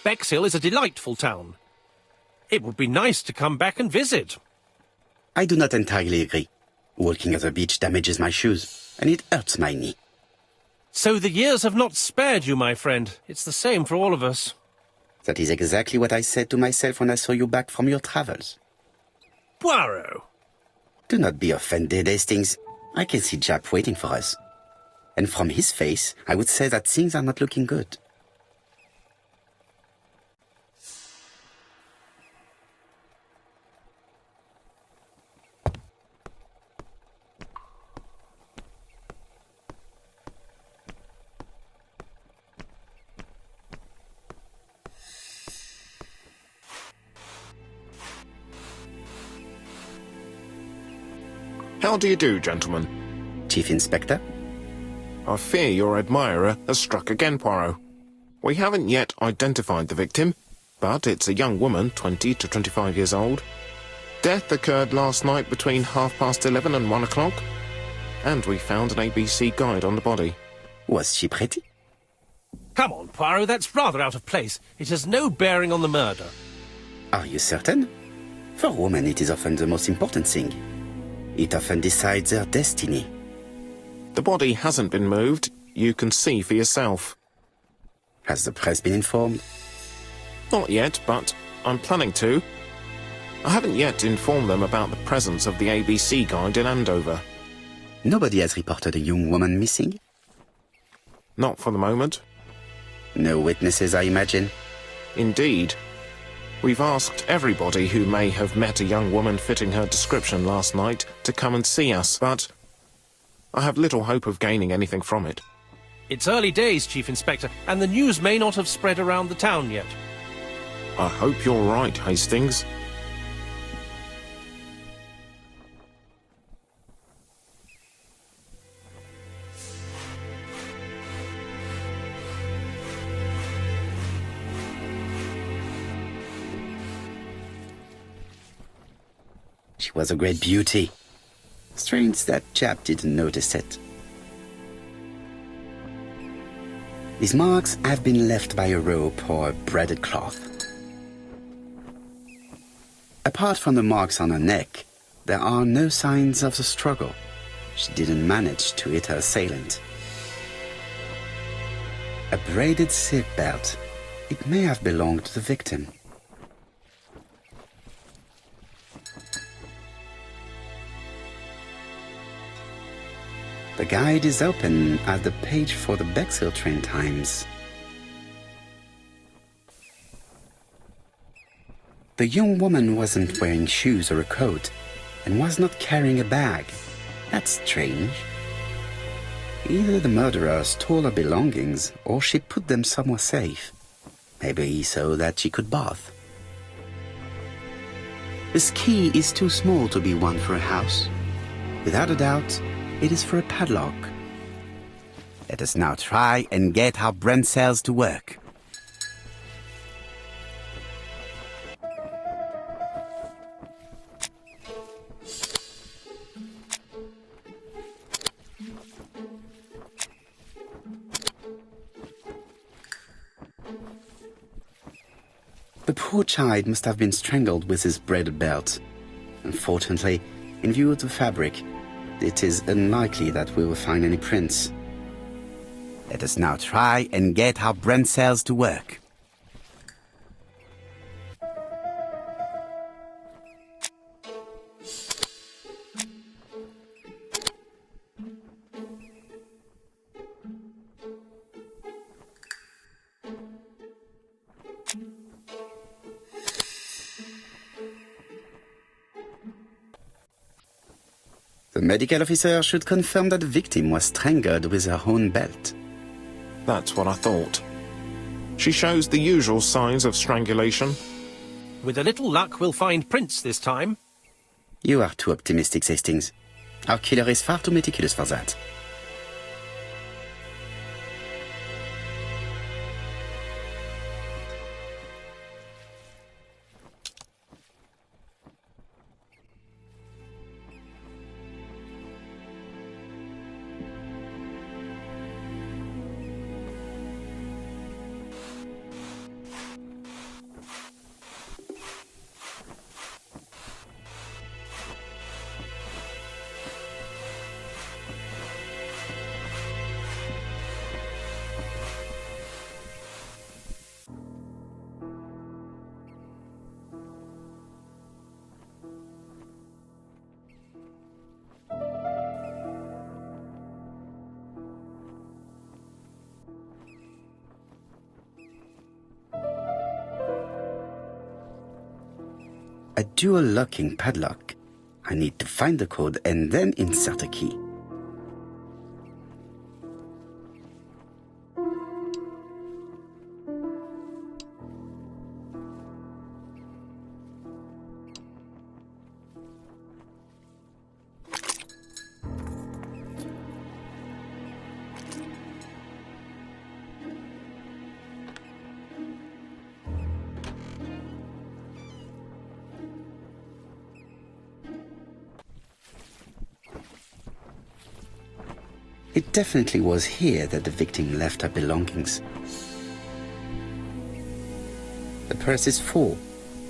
Bexhill is a delightful town. It would be nice to come back and visit. I do not entirely agree. Walking at the beach damages my shoes, and it hurts my knee. So the years have not spared you, my friend. It's the same for all of us. That is exactly what I said to myself when I saw you back from your travels. Poirot! Do not be offended, Hastings. I can see Japp waiting for us. And from his face, I would say that things are not looking good. How do you do, gentlemen? Chief Inspector? I fear your admirer has struck again, Poirot. We haven't yet identified the victim, but it's a young woman, 20 to 25 years old. Death occurred last night between 11:30 and 1 o'clock, and we found an ABC guide on the body. Was she pretty? Come on, Poirot, that's rather out of place. It has no bearing on the murder. Are you certain? For women, it is often the most important thing. It often decides their destiny. The body hasn't been moved. You can see for yourself. Has the press been informed? Not yet, but I'm planning to. I haven't yet informed them about the presence of the ABC guide in Andover. Nobody has reported a young woman missing? Not for the moment. No witnesses, I imagine. Indeed. We've asked everybody who may have met a young woman fitting her description last night to come and see us, but I have little hope of gaining anything from it. It's early days, Chief Inspector, and the news may not have spread around the town yet. I hope you're right, Hastings. She was a great beauty. Strange that Japp didn't notice it. These marks have been left by a rope or a braided cloth. Apart from the marks on her neck, there are no signs of the struggle. She didn't manage to hit her assailant. A braided seat belt. It may have belonged to the victim. The guide is open at the page for the Bexhill train times. The young woman wasn't wearing shoes or a coat and was not carrying a bag. That's strange. Either the murderer stole her belongings or she put them somewhere safe. Maybe so that she could bath. This key is too small to be one for a house. Without a doubt, it is for a padlock. Let us now try and get our brain cells to work. The poor child must have been strangled with his braided belt. Unfortunately, in view of the fabric, it is unlikely that we will find any prints. Let us now try and get our brain cells to work. The medical officer should confirm that the victim was strangled with her own belt. That's what I thought. She shows the usual signs of strangulation. With a little luck, we'll find prints this time. You are too optimistic, Hastings. Our killer is far too meticulous for that. A dual locking padlock. I need to find the code and then insert a key. It definitely was here that the victim left her belongings. The purse is full.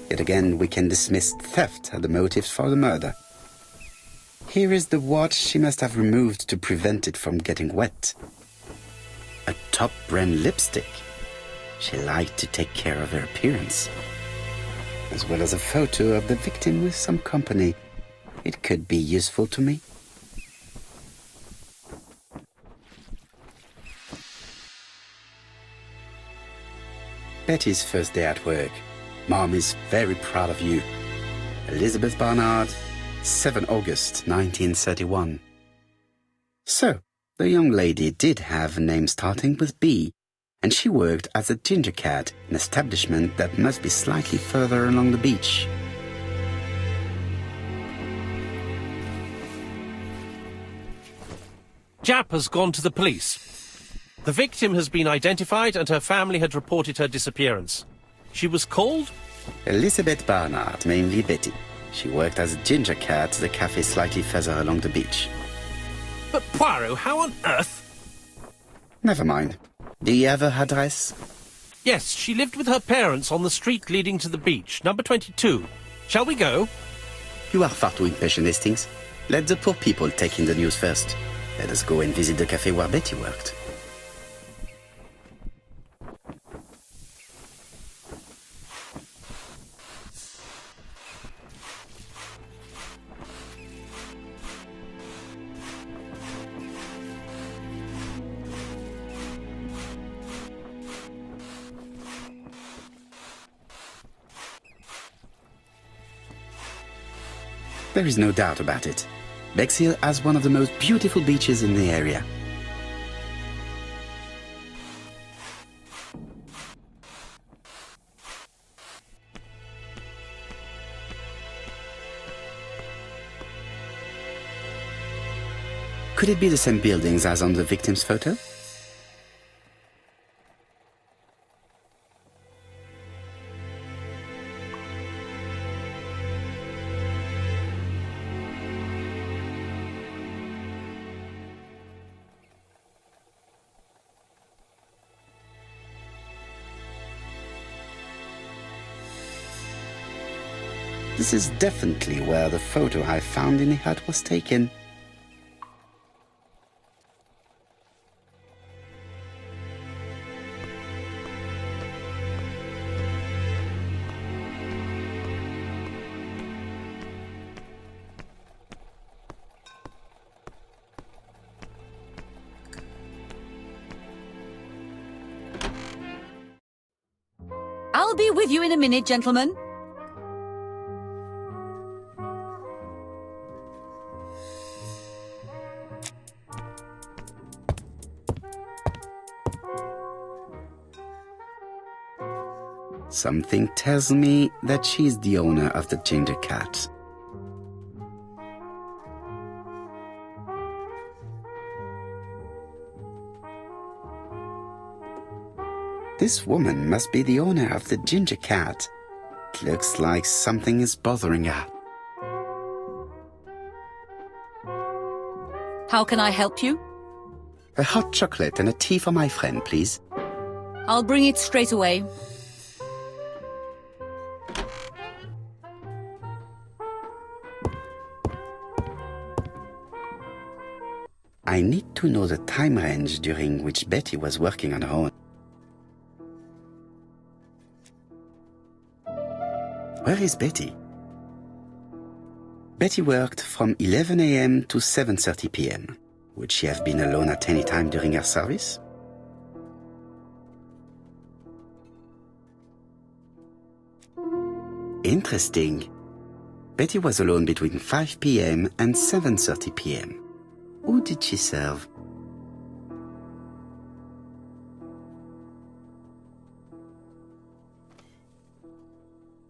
Yet again, we can dismiss theft as the motive for the murder. Here is the watch she must have removed to prevent it from getting wet. A top brand lipstick. She liked to take care of her appearance. As well as a photo of the victim with some company. It could be useful to me. Betty's first day at work. Mom is very proud of you. Elizabeth Barnard, 7 August 1931. So, the young lady did have a name starting with B, and she worked as a ginger cat, an establishment that must be slightly further along the beach. Jap has gone to the police. The victim has been identified and her family had reported her disappearance. She was called? Elizabeth Barnard, mainly Betty. She worked as a ginger cat at the cafe slightly further along the beach. But Poirot, how on earth? Never mind. Do you have her address? Yes, she lived with her parents on the street leading to the beach, number 22. Shall we go? You are far too impatient, Hastings. Let the poor people take in the news first. Let us go and visit the cafe where Betty worked. There is no doubt about it. Bexhill has one of the most beautiful beaches in the area. Could it be the same buildings as on the victim's photo? This is definitely where the photo I found in the hut was taken. I'll be with you in a minute, gentlemen. Something tells me that she's the owner of the ginger cat. This woman must be the owner of the ginger cat. It looks like something is bothering her. How can I help you? A hot chocolate and a tea for my friend, please. I'll bring it straight away. I need to know the time range during which Betty was working on her own. Where is Betty? Betty worked from 11 a.m. to 7:30 p.m. Would she have been alone at any time during her service? Interesting. Betty was alone between 5 p.m. and 7:30 p.m. Who did she serve?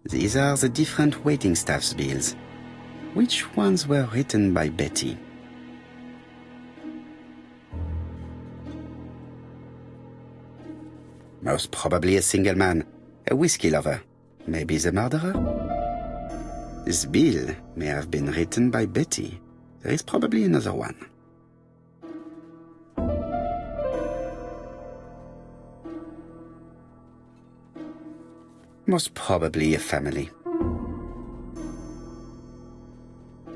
These are the different waiting staff's bills. Which ones were written by Betty? Most probably a single man, a whiskey lover. Maybe the murderer? This bill may have been written by Betty. There is probably another one. Most probably a family.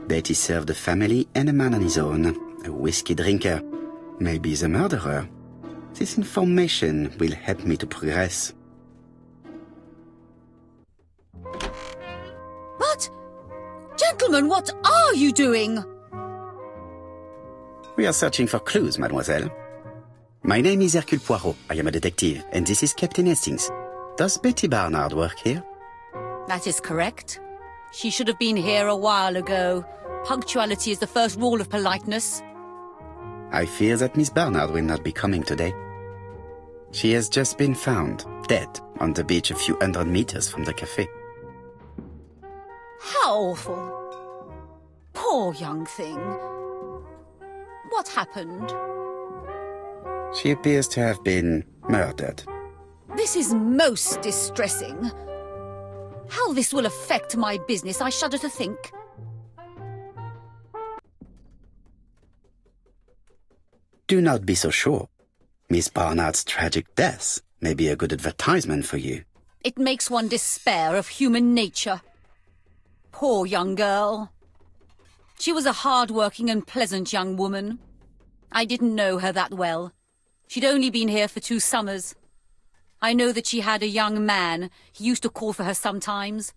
Betty served a family and a man on his own, a whiskey drinker. Maybe the murderer. This information will help me to progress. But, gentlemen, what are you doing? We are searching for clues, mademoiselle. My name is Hercule Poirot. I am a detective, and this is Captain Hastings. Does Betty Barnard work here? That is correct. She should have been here a while ago. Punctuality is the first rule of politeness. I fear that Miss Barnard will not be coming today. She has just been found, dead, on the beach a few hundred meters from the cafe. How awful. Poor young thing. What happened? She appears to have been murdered. This is most distressing. How this will affect my business, I shudder to think. Do not be so sure. Miss Barnard's tragic death may be a good advertisement for you. It makes one despair of human nature. Poor young girl. She was a hard-working and pleasant young woman. I didn't know her that well. She'd only been here for 2 summers. I know that she had a young man. He used to call for her sometimes.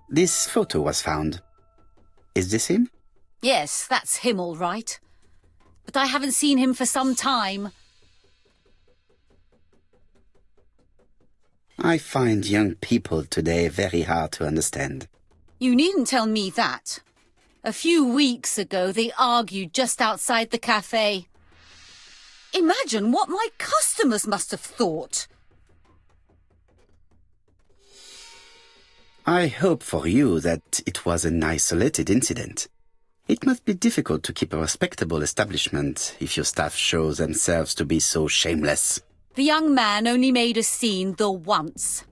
This photo was found. Is this him? Yes, that's him all right. But I haven't seen him for some time. I find young people today very hard to understand. You needn't tell me that. A few weeks ago, they argued just outside the cafe. Imagine what my customers must have thought. I hope for you that it was an isolated incident. It must be difficult to keep a respectable establishment if your staff show themselves to be so shameless. The young man only made a scene the once.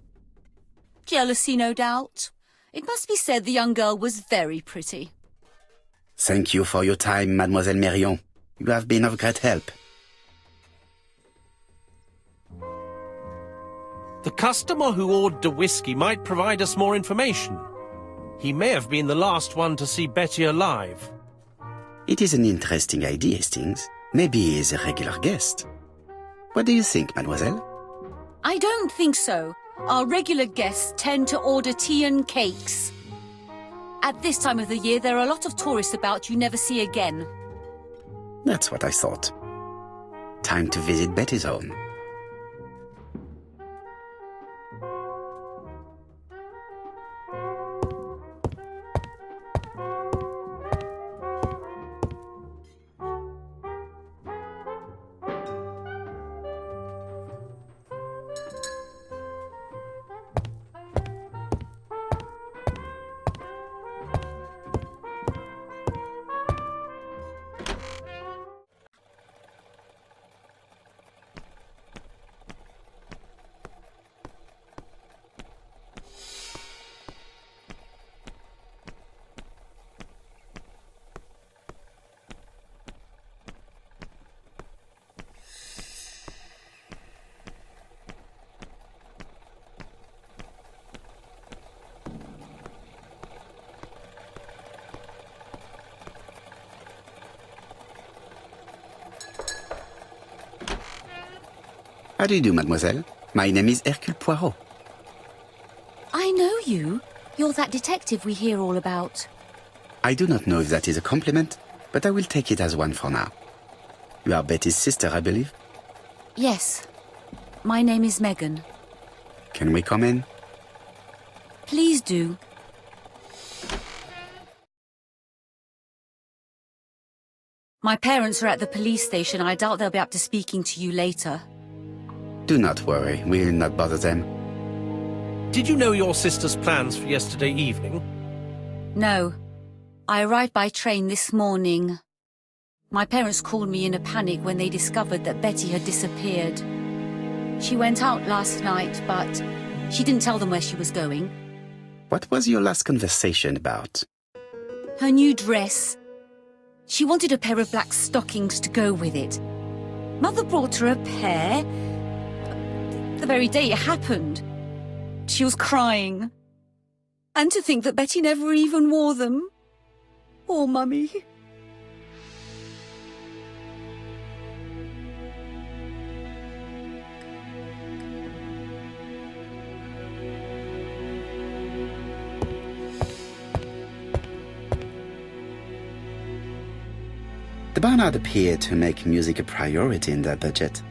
Jealousy, no doubt. It must be said the young girl was very pretty. Thank you for your time, Mademoiselle Mérion. You have been of great help. The customer who ordered the whiskey might provide us more information. He may have been the last one to see Betty alive. It is an interesting idea, Hastings. Maybe he is a regular guest. What do you think, mademoiselle? I don't think so. Our regular guests tend to order tea and cakes. At this time of the year, there are a lot of tourists about you never see again. That's what I thought. Time to visit Betty's home. How do you do, mademoiselle? My name is Hercule Poirot. I know you. You're that detective we hear all about. I do not know if that is a compliment, but I will take it as one for now. You are Betty's sister, I believe? Yes. My name is Megan. Can we come in? Please do. My parents are at the police station. I doubt they'll be up to speaking to you later. Do not worry, we'll not bother them. Did you know your sister's plans for yesterday evening? No. I arrived by train this morning. My parents called me in a panic when they discovered that Betty had disappeared. She went out last night, but she didn't tell them where she was going. What was your last conversation about? Her new dress. She wanted a pair of black stockings to go with it. Mother brought her a pair. The very day it happened. She was crying. And to think that Betty never even wore them. Poor Mummy. The Barnard appeared to make music a priority in their budget.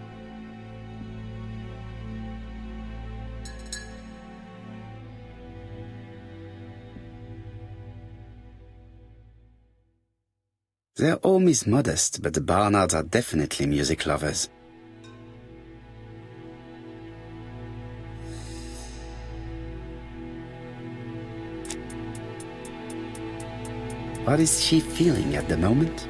Their home is modest, but the Barnards are definitely music lovers. What is she feeling at the moment?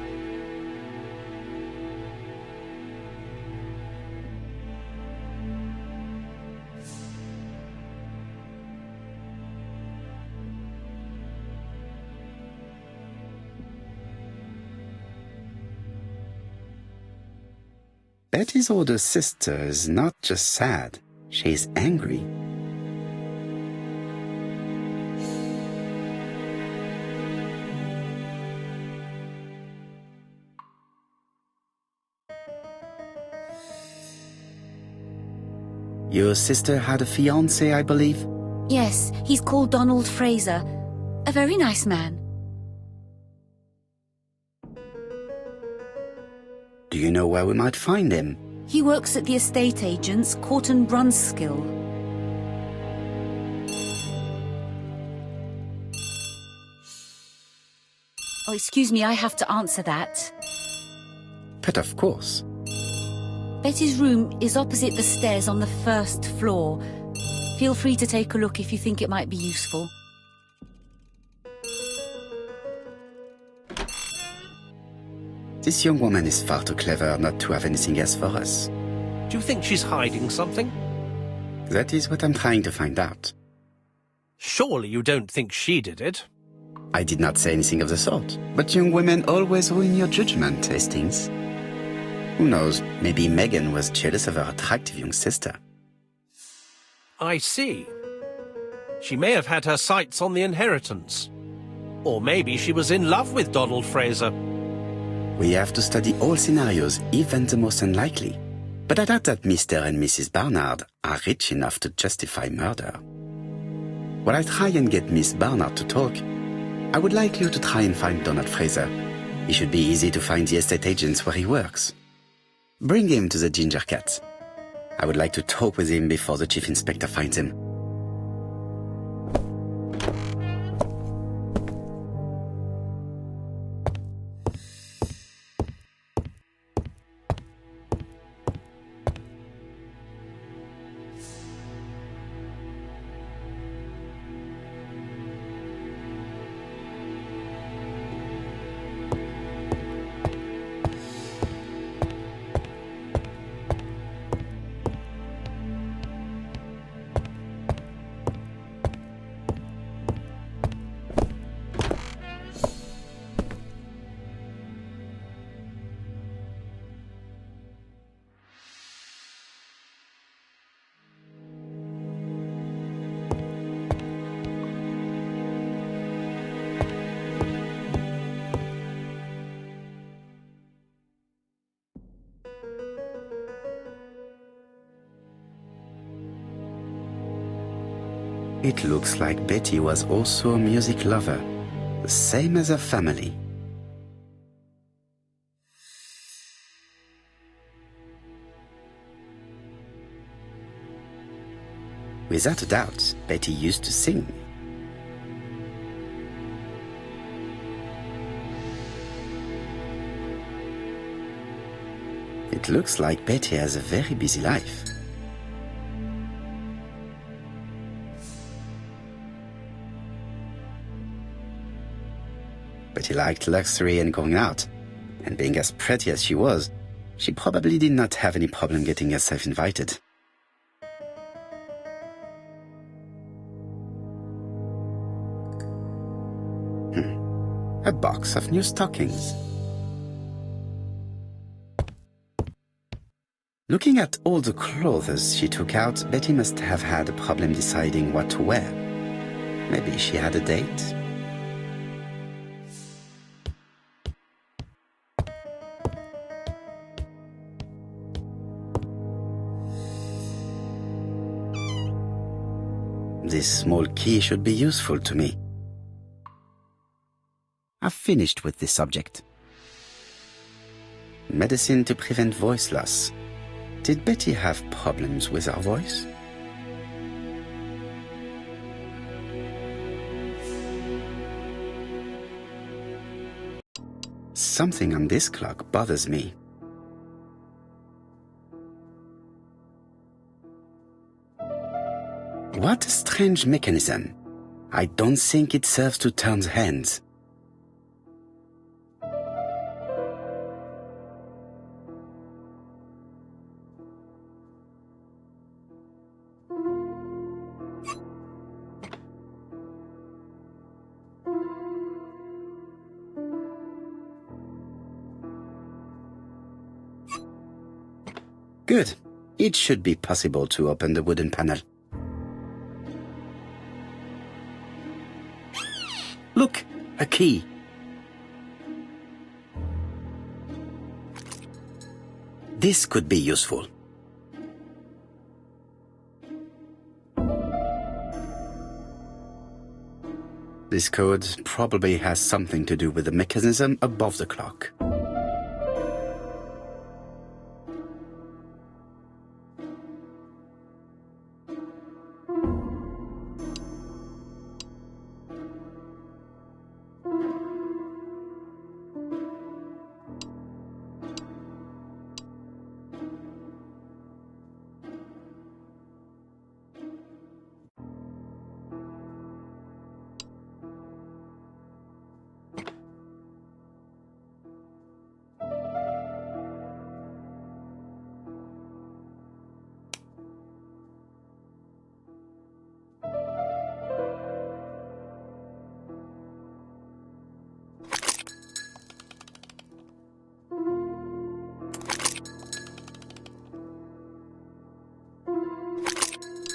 Betty's older sister is not just sad, she's angry. Your sister had a fiancé, I believe? Yes, he's called Donald Fraser. A very nice man. Do you know where we might find him? He works at the estate agent's, Court and Brunskill. Oh, excuse me, I have to answer that. But of course. Betty's room is opposite the stairs on the first floor. Feel free to take a look if you think it might be useful. This young woman is far too clever not to have anything else for us. Do you think she's hiding something? That is what I'm trying to find out. Surely you don't think she did it? I did not say anything of the sort. But young women always ruin your judgment, Hastings. Who knows, maybe Megan was jealous of her attractive young sister. I see. She may have had her sights on the inheritance. Or maybe she was in love with Donald Fraser. We have to study all scenarios, even the most unlikely. But I doubt that Mr. and Mrs. Barnard are rich enough to justify murder. While I try and get Miss Barnard to talk, I would like you to try and find Donald Fraser. It should be easy to find the estate agents where he works. Bring him to the Ginger Cat. I would like to talk with him before the Chief Inspector finds him. It looks like Betty was also a music lover, the same as her family. Without a doubt, Betty used to sing. It looks like Betty has a very busy life. Betty liked luxury and going out, and being as pretty as she was, she probably did not have any problem getting herself invited. A box of new stockings. Looking at all the clothes she took out, Betty must have had a problem deciding what to wear. Maybe she had a date? This small key should be useful to me. I've finished with this subject. Medicine to prevent voice loss. Did Betty have problems with her voice? Something on this clock bothers me. What a strange mechanism. I don't think it serves to turn the hands. Good. It should be possible to open the wooden panel. Look, a key. This could be useful. This code probably has something to do with the mechanism above the clock.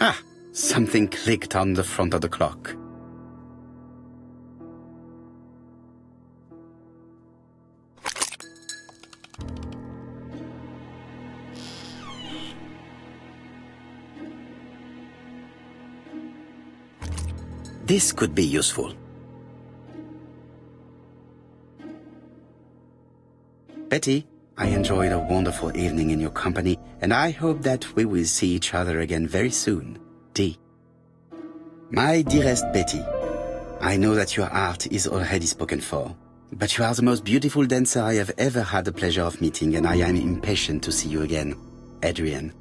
Ah, something clicked on the front of the clock. This could be useful. Betty, I enjoyed a wonderful evening in your company, and I hope that we will see each other again very soon. D. My dearest Betty, I know that your art is already spoken for, but you are the most beautiful dancer I have ever had the pleasure of meeting, and I am impatient to see you again. Adrian.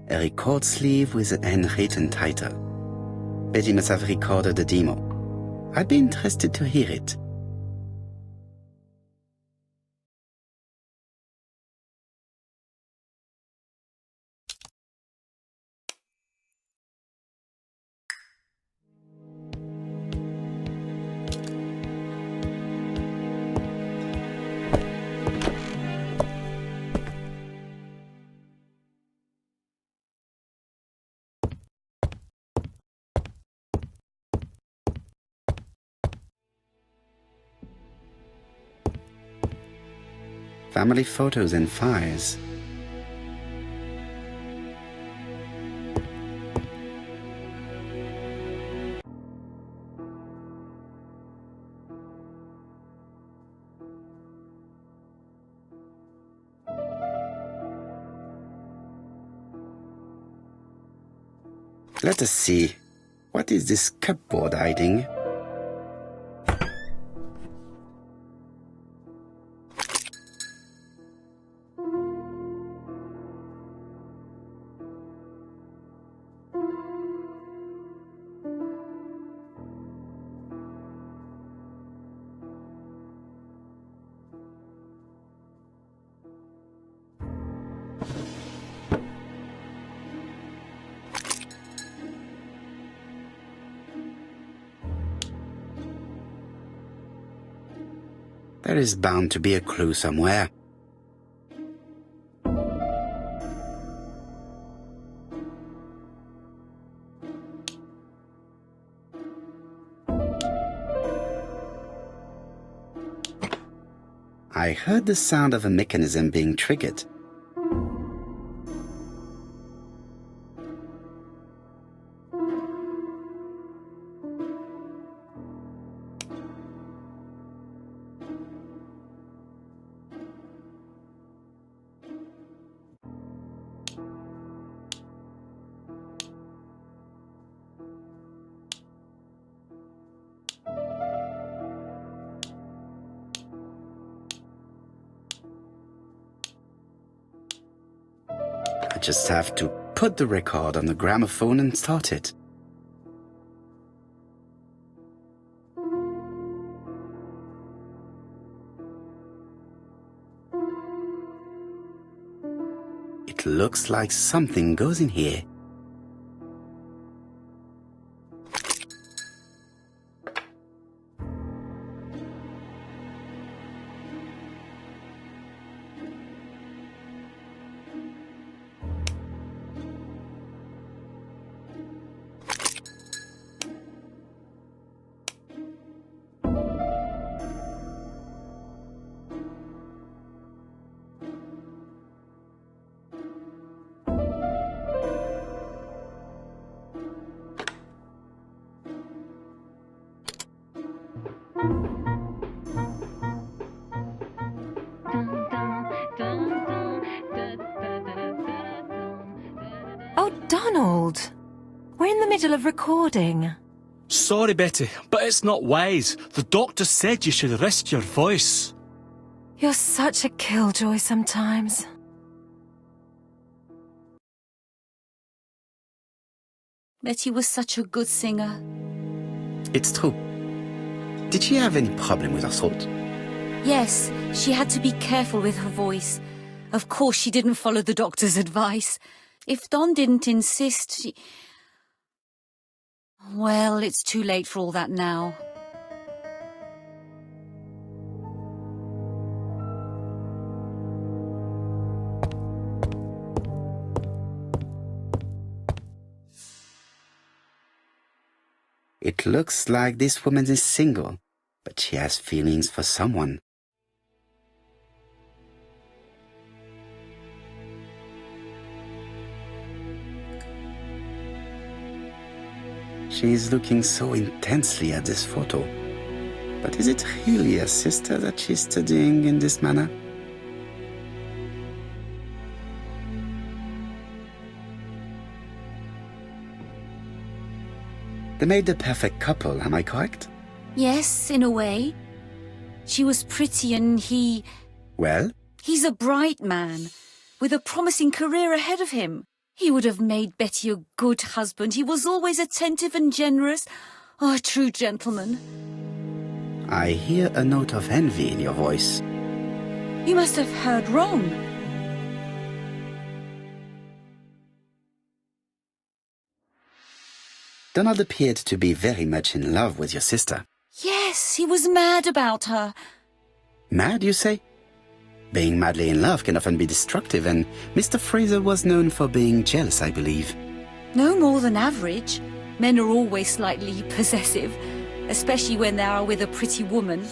A record sleeve with a handwritten title. Betty must have recorded the demo. I'd be interested to hear it. Family photos and files. Let us see. What is this cupboard hiding? There is bound to be a clue somewhere. I heard the sound of a mechanism being triggered. I just have to put the record on the gramophone and start it. It looks like something goes in here. Oh, Donald! We're in the middle of recording. Sorry, Betty, but it's not wise. The doctor said you should rest your voice. You're such a killjoy sometimes. Betty was such a good singer. It's true. Did she have any problem with her throat? Yes, she had to be careful with her voice. Of course she didn't follow the doctor's advice. If Don didn't insist, she... Well, it's too late for all that now. It looks like this woman is single, but she has feelings for someone. She is looking so intensely at this photo. But is it really her sister that she's studying in this manner? They made the perfect couple, am I correct? Yes, in a way. She was pretty and he... Well? He's a bright man, with a promising career ahead of him. He would have made Betty a good husband. He was always attentive and generous. Oh, a true gentleman. I hear a note of envy in your voice. You must have heard wrong. Donald appeared to be very much in love with your sister. Yes, he was mad about her. Mad, you say? Being madly in love can often be destructive, and Mr. Fraser was known for being jealous, I believe. No more than average. Men are always slightly possessive, especially when they are with a pretty woman.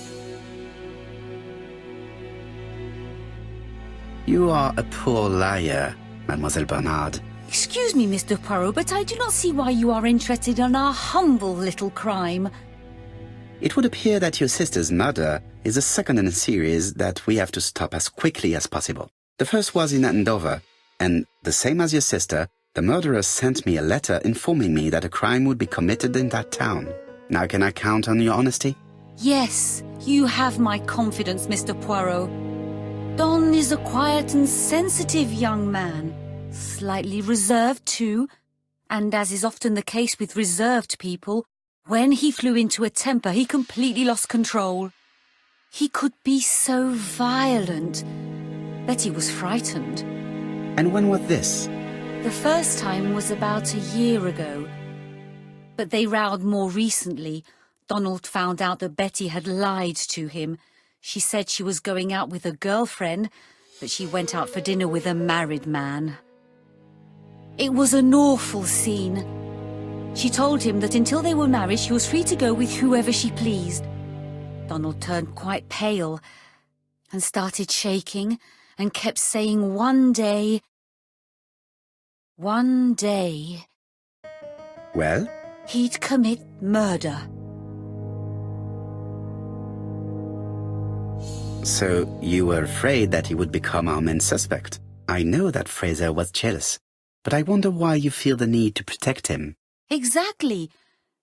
You are a poor liar, Mademoiselle Bernard. Excuse me, Mr. Poirot, but I do not see why you are interested in our humble little crime. It would appear that your sister's murder is the second in a series that we have to stop as quickly as possible. The first was in Andover, and the same as your sister, The murderer sent me a letter informing me that a crime would be committed in that town. Now can I count on your honesty? Yes, you have my confidence, Mr. Poirot. Don is a quiet and sensitive young man. Slightly reserved, too. And as is often the case with reserved people, when he flew into a temper, he completely lost control. He could be so violent. Betty was frightened. And when was this? The first time was about a year ago. But they rowed more recently. Donald found out that Betty had lied to him. She said she was going out with a girlfriend, but she went out for dinner with a married man. It was an awful scene. She told him that until they were married, she was free to go with whoever she pleased. Donald turned quite pale and started shaking and kept saying one day... Well? He'd commit murder. So you were afraid that he would become our main suspect. I know that Fraser was jealous, but I wonder why you feel the need to protect him. Exactly.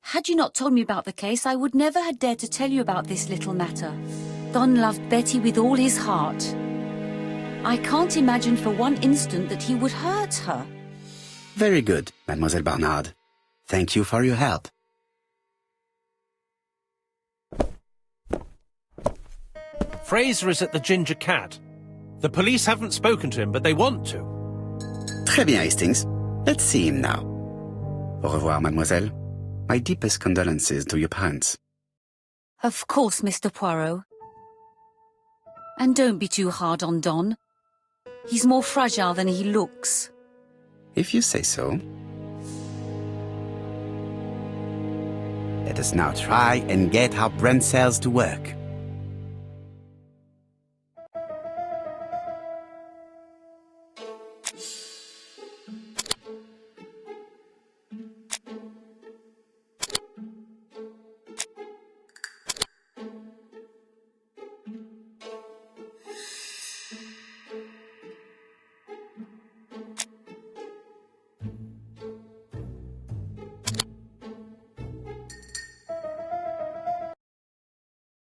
Had you not told me about the case, I would never have dared to tell you about this little matter. Don loved Betty with all his heart. I can't imagine for one instant that he would hurt her. Very good, Mademoiselle Barnard. Thank you for your help. Fraser is at the Ginger Cat. The police haven't spoken to him, but they want to. Très bien, Hastings. Let's see him now. Au revoir, mademoiselle. My deepest condolences to your parents. Of course, Mr. Poirot. And don't be too hard on Don. He's more fragile than he looks. If you say so. Let us now try and get our brain cells to work.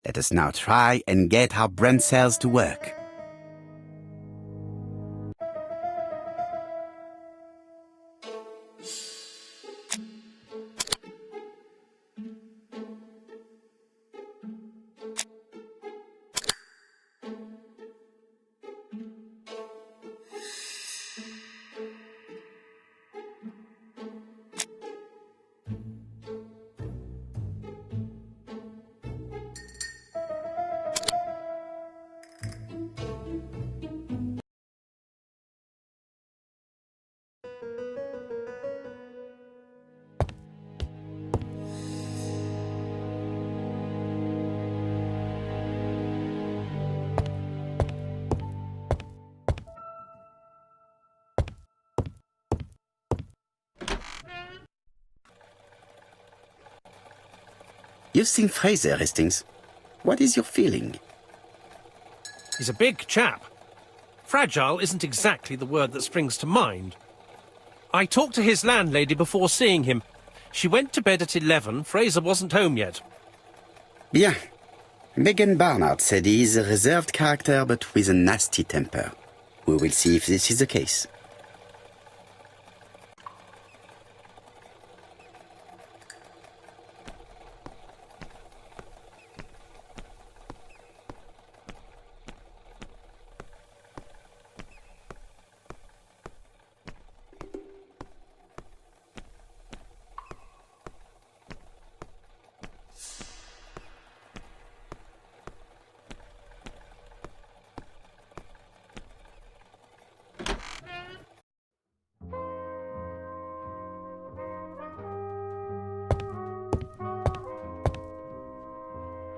Let us now try and get our brain cells to work. You've seen Fraser, Hastings. What is your feeling? He's a big chap. Fragile isn't exactly the word that springs to mind. I talked to his landlady before seeing him. She went to bed at 11. Fraser wasn't home yet. Bien. Megan Barnard said he is a reserved character but with a nasty temper. We will see if this is the case.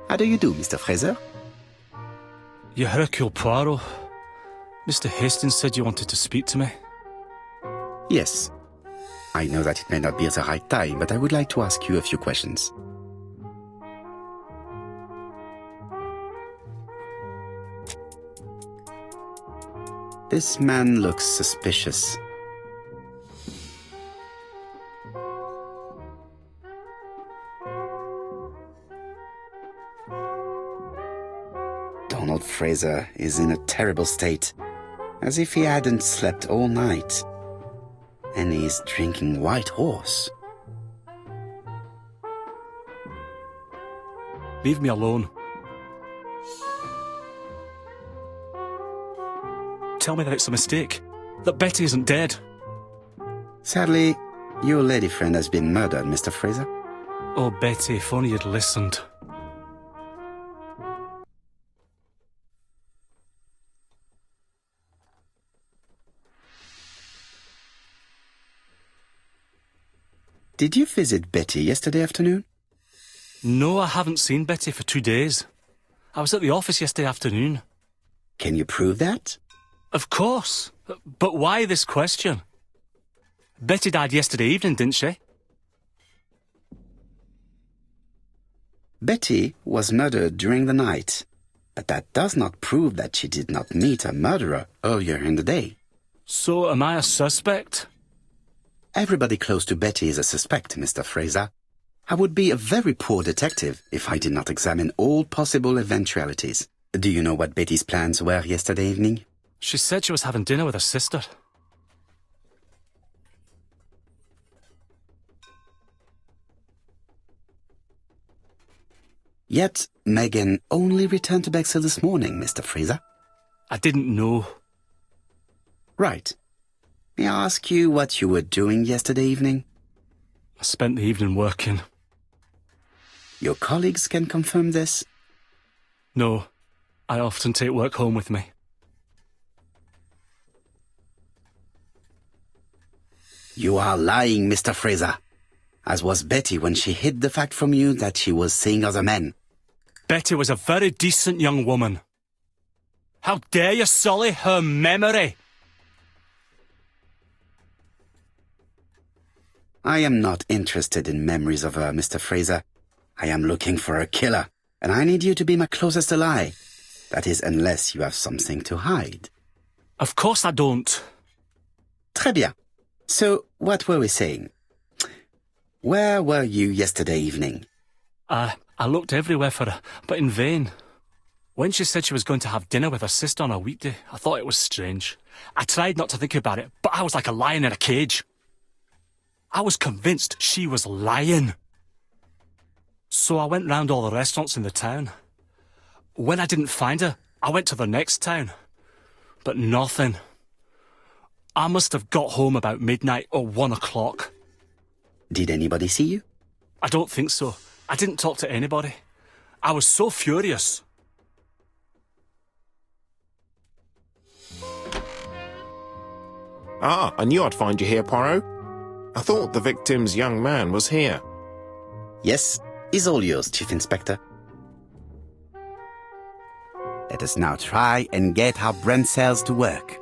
How do you do, Mr. Fraser? You Hercule Poirot. Mr. Hastings said you wanted to speak to me. Yes. I know that it may not be the right time, but I would like to ask you a few questions. This man looks suspicious. Fraser is in a terrible state, as if he hadn't slept all night. And he's drinking white horse. Leave me alone. Tell me that it's a mistake, that Betty isn't dead. Sadly, your lady friend has been murdered, Mr. Fraser. Oh, Betty, if only you'd listened. Did you visit Betty yesterday afternoon? No, I haven't seen Betty for 2 days. I was at the office yesterday afternoon. Can you prove that? Of course. But why this question? Betty died yesterday evening, didn't she? Betty was murdered during the night, but that does not prove that she did not meet her murderer earlier in the day. So am I a suspect? Everybody close to Betty is a suspect, Mr. Fraser. I would be a very poor detective if I did not examine all possible eventualities. Do you know what Betty's plans were yesterday evening? She said she was having dinner with her sister. Yet, Megan only returned to Bexhill this morning, Mr. Fraser. I didn't know. Right. May I ask you what you were doing yesterday evening? I spent the evening working. Your colleagues can confirm this? No, I often take work home with me. You are lying, Mr. Fraser. As was Betty when she hid the fact from you that she was seeing other men. Betty was a very decent young woman. How dare you sully her memory? I am not interested in memories of her, Mr. Fraser. I am looking for a killer, and I need you to be my closest ally. That is, unless you have something to hide. Of course I don't. Très bien. So, what were we saying? Where were you yesterday evening? I looked everywhere for her, but in vain. When she said she was going to have dinner with her sister on a weekday, I thought it was strange. I tried not to think about it, but I was like a lion in a cage. I was convinced she was lying. So I went round all the restaurants in the town. When I didn't find her, I went to the next town. But nothing. I must have got home about midnight or 1 o'clock. Did anybody see you? I don't think so. I didn't talk to anybody. I was so furious. Ah, I knew I'd find you here, Poirot. I thought the victim's young man was here. Yes, he's all yours, Chief Inspector. Let us now try and get our brain cells to work.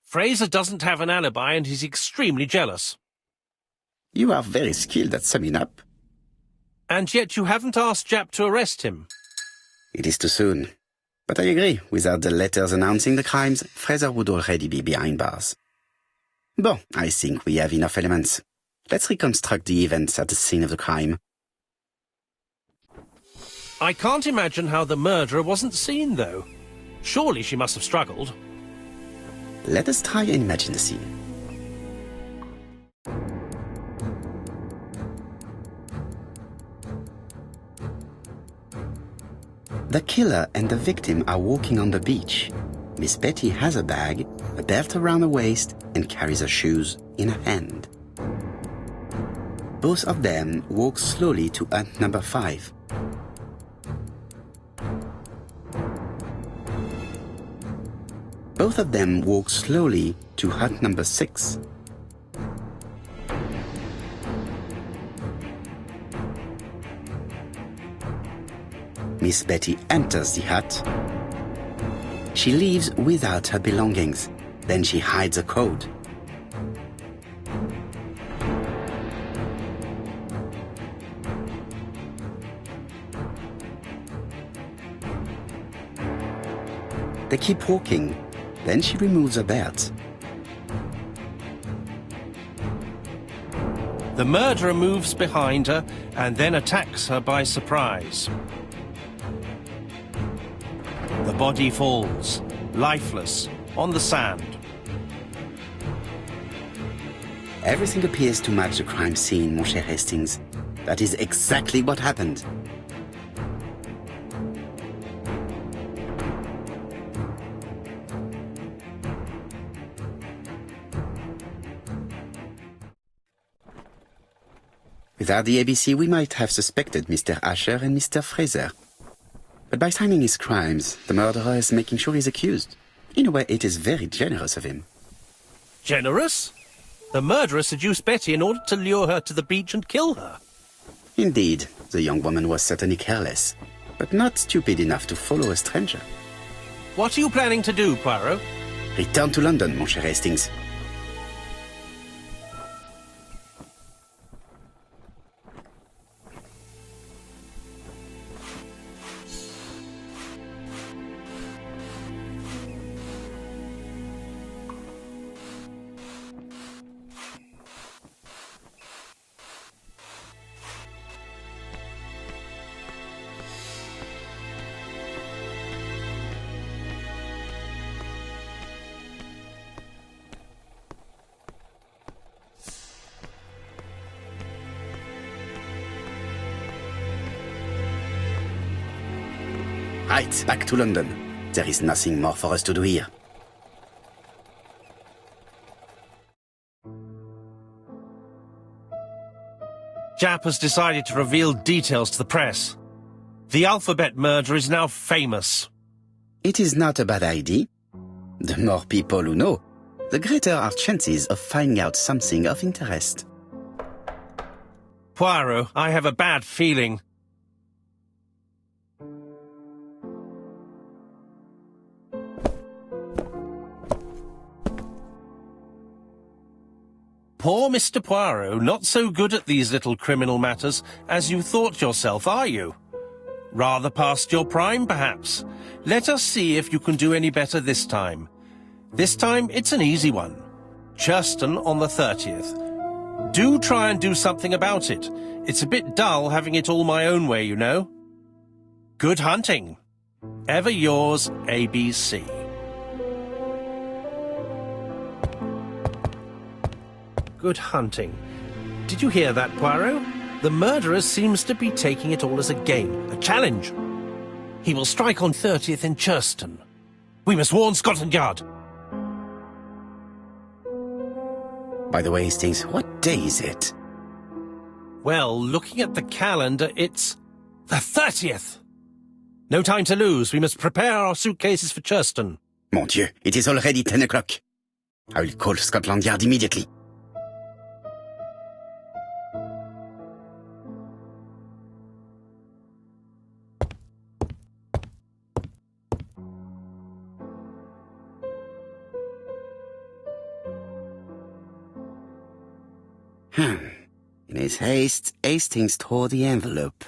Fraser doesn't have an alibi and he's extremely jealous. You are very skilled at summing up. And yet you haven't asked Japp to arrest him. It is too soon. But I agree, without the letters announcing the crimes, Fraser would already be behind bars. Bon, I think we have enough elements. Let's reconstruct the events at the scene of the crime. I can't imagine how the murderer wasn't seen, though. Surely she must have struggled. Let us try and imagine the scene. The killer and the victim are walking on the beach. Miss Betty has a bag, a belt around her waist, and carries her shoes in her hand. Both of them walk slowly to hut number 5. Both of them walk slowly to hut number 6. Miss Betty enters the hut. She leaves without her belongings. Then she hides a code. They keep walking. Then she removes her belt. The murderer moves behind her and then attacks her by surprise. The body falls, lifeless, on the sand. Everything appears to match the crime scene, mon cher Hastings. That is exactly what happened. Without the ABC, we might have suspected Mr. Asher and Mr. Fraser. But by timing his crimes, the murderer is making sure he's accused. In a way, it is very generous of him. Generous? The murderer seduced Betty in order to lure her to the beach and kill her. Indeed, the young woman was certainly careless, but not stupid enough to follow a stranger. What are you planning to do, Poirot? Return to London, mon cher Hastings. Right, back to London. There is nothing more for us to do here. Japp has decided to reveal details to the press. The alphabet murder is now famous. It is not a bad idea. The more people who know, the greater our chances of finding out something of interest. Poirot, I have a bad feeling. Poor Mr. Poirot, not so good at these little criminal matters as you thought yourself, are you? Rather past your prime, perhaps. Let us see if you can do any better this time. This time, it's an easy one. Churston on the 30th. Do try and do something about it. It's a bit dull having it all my own way, you know. Good hunting. Ever yours, ABC. Good hunting. Did you hear that, Poirot? The murderer seems to be taking it all as a game, a challenge. He will strike on 30th in Churston. We must warn Scotland Yard. By the way, Hastings, what day is it? Well, looking at the calendar, it's the 30th. No time to lose. We must prepare our suitcases for Churston. Mon Dieu, it is already 10 o'clock. I will call Scotland Yard immediately. In his haste, Hastings tore the envelope.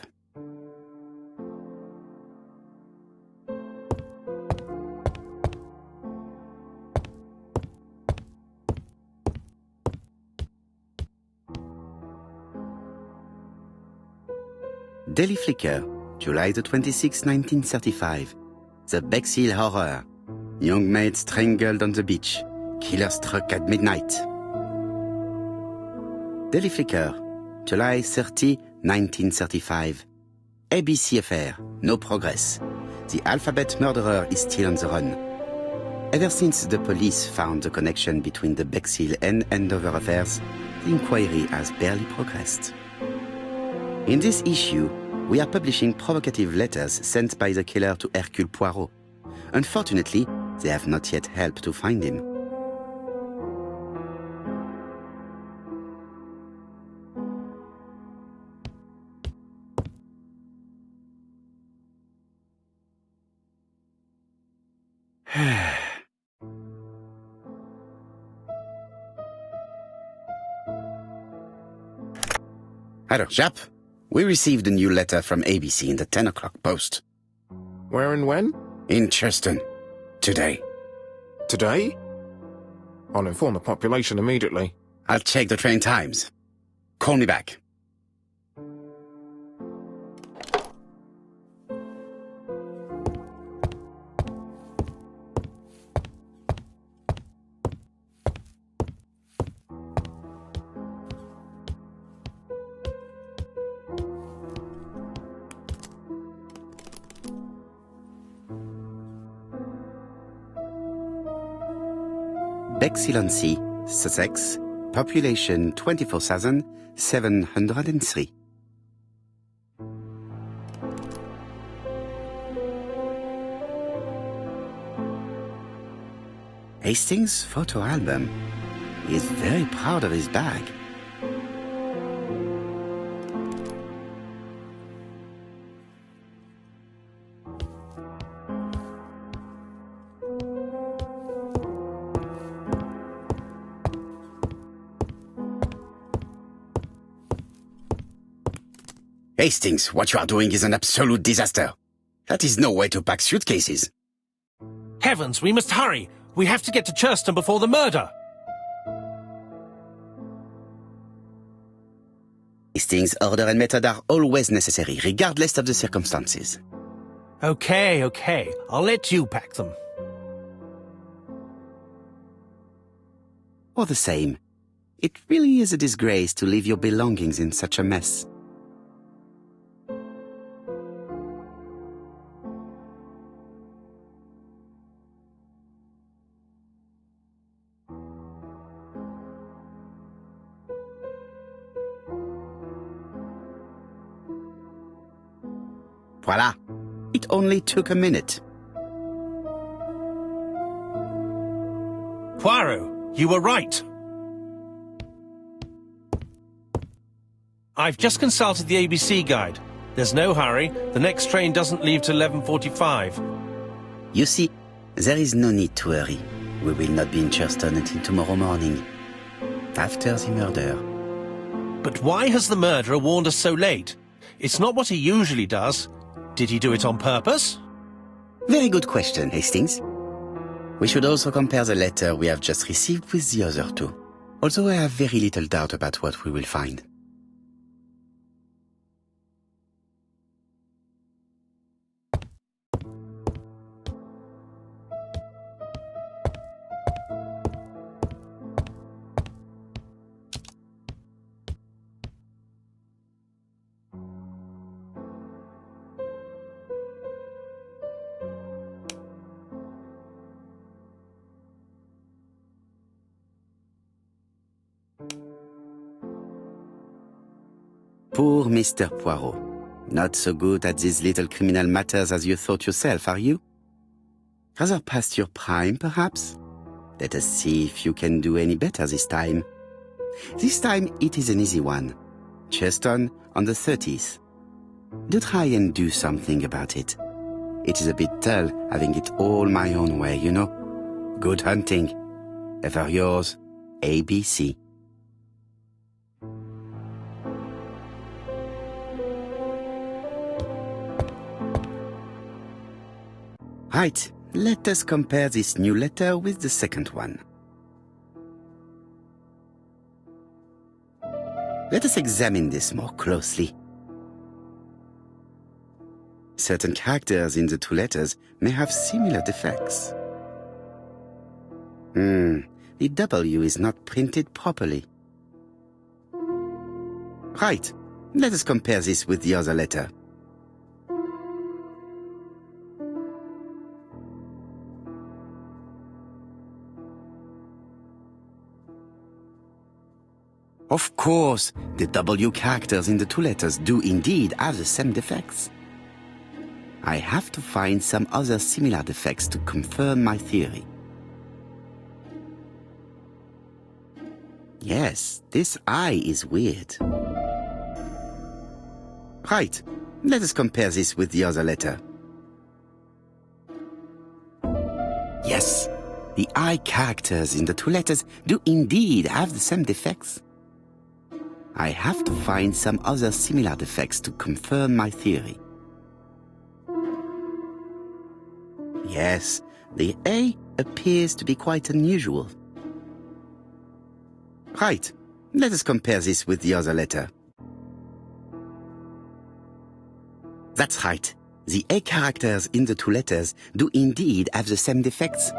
Daily Flicker, July the 26th, 1935. The Bexhill Horror. Young maid strangled on the beach. Killer struck at midnight. Daily Flicker, July 30, 1935. ABC affair, no progress. The alphabet murderer is still on the run. Ever since the police found the connection between the Bexhill and Andover affairs, the inquiry has barely progressed. In this issue, we are publishing provocative letters sent by the killer to Hercule Poirot. Unfortunately, they have not yet helped to find him. Hello, Jap. We received a new letter from ABC in the 10 o'clock post. Where and when? In Cheston. Today. Today? I'll inform the population immediately. I'll check the train times. Call me back. Bexillancy, Sussex, population 24,703. Hastings' photo album. He is very proud of his bag. Hastings, what you are doing is an absolute disaster. That is no way to pack suitcases. Heavens, we must hurry! We have to get to Churston before the murder! Hastings' order and method are always necessary, regardless of the circumstances. Okay. I'll let you pack them. All the same, it really is a disgrace to leave your belongings in such a mess. Voila! It only took a minute. Poirot, you were right. I've just consulted the ABC guide. There's no hurry. The next train doesn't leave till 11:45. You see, there is no need to hurry. We will not be in Churston until tomorrow morning, after the murder. But why has the murderer warned us so late? It's not what he usually does. Did he do it on purpose? Very good question, Hastings. We should also compare the letter we have just received with the other two, although I have very little doubt about what we will find. Poor Mr. Poirot. Not so good at these little criminal matters as you thought yourself, are you? Rather past your prime, perhaps? Let us see if you can do any better this time. This time it is an easy one. Churston on the 30th. Do try and do something about it. It is a bit dull having it all my own way, you know. Good hunting. Ever yours, ABC. Right, let us compare this new letter with the second one. Let us examine this more closely. Certain characters in the two letters may have similar defects. The W is not printed properly. Right, let us compare this with the other letter. Of course, the W characters in the two letters do indeed have the same defects. I have to find some other similar defects to confirm my theory. Yes, this I is weird. Right, let us compare this with the other letter. Yes, the I characters in the two letters do indeed have the same defects. I have to find some other similar defects to confirm my theory. Yes, the A appears to be quite unusual. Right, let us compare this with the other letter. That's right. The A characters in the two letters do indeed have the same defects.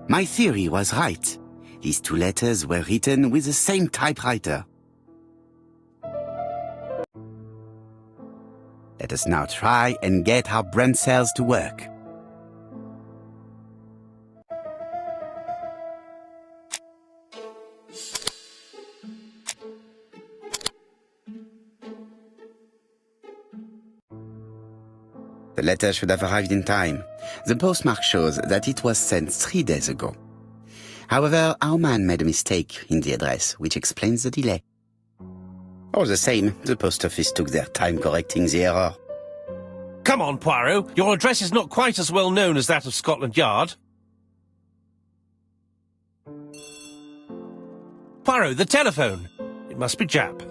My theory was right. These two letters were written with the same typewriter. Let us now try and get our brain cells to work. The letter should have arrived in time. The postmark shows that it was sent 3 days ago. However, our man made a mistake in the address, which explains the delay. All the same, the post office took their time correcting the error. Come on, Poirot. Your address is not quite as well known as that of Scotland Yard. Poirot, the telephone. It must be Jap.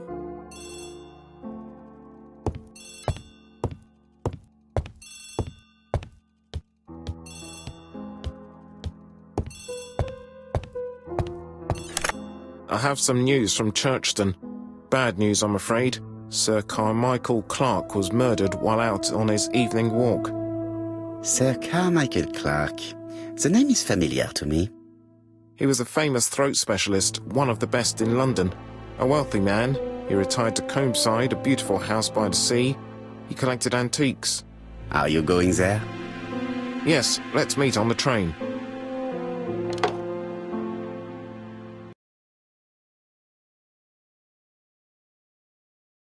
I have some news from Churchton. Bad news, I'm afraid. Sir Carmichael Clark was murdered while out on his evening walk. Sir Carmichael Clark. The name is familiar to me. He was a famous throat specialist, one of the best in London. A wealthy man, he retired to Combside, a beautiful house by the sea. He collected antiques. Are you going there? Yes, let's meet on the train.